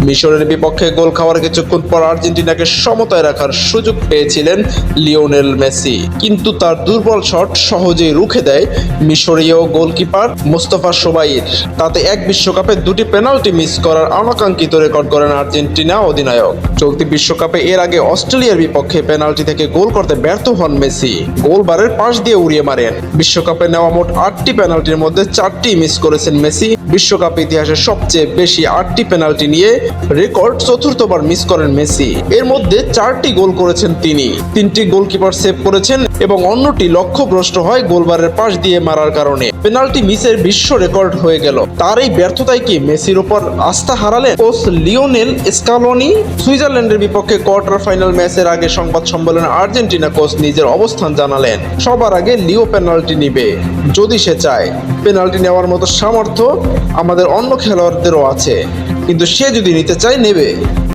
মিশরের বিপক্ষে গোল খাওয়ার কিছুক্ষণ পর আর্জেন্টিনাকে সমতায় রাখার সুযোগ পেয়েছিলেন লিওনেল মেসি, কিন্তু তার দুর্বল শট সহজেই রুখে দেয় মিশরীয় গোলকিপার মোস্তফা সোবাইর। তাতে এক বিশ্বকাপে দুটি পেনাল্টি মিস করার অনাকাঙ্ক্ষিত রেকর্ড করেন আর্জেন্টিনা অধিনায়ক। চলতি বিশ্বকাপে এর আগে অস্ট্রেলিয়ার বিপক্ষে পেনাল্টি থেকে গোল করতে ব্যর্থ হন মেসি। গোলবারের পাশ দিয়ে উড়িয়ে মারেন। বিশ্বকাপে নেওয়া মোট 8টি পেনাল্টির মধ্যে 4টি মিস করেছেন মেসি। বিশ্বকাপ ইতিহাসে সবচেয়ে বেশি 8টি পেনাল্টি নিয়ে রেকর্ড চতুর্থবার মিস করেন মেসি। এর মধ্যে 4টি গোল করেছেন তিনি, 3টি গোলকিপার সেভ করেছেন এবং অন্যটি লক্ষ্যভ্রষ্ট হয় গোলবারের পাশ দিয়ে মারার কারণে। পেনাল্টি মিসের বিশ্ব রেকর্ড হয়ে গেল। তার এই ব্যর্থতায় কি মেসির উপর আস্থা হারালেন কোচ লিওনেল স্কালোনি? সুইজারল্যান্ডের বিপক্ষে কোয়ার্টার ফাইনাল ম্যাচের আগে সংবাদ সম্মেলনে আর্জেন্টিনা কোচ নিজের অবস্থান জানালেন। সবার আগে লিও পেনাল্টি নিবে যদি সে চায়। পেনাল্টি নেওয়ার মতো সামর্থ্য আমাদের অন্য খেলোয়াড়দেরও আছে, কিন্তু সে যদি নিতে চায় নেবে।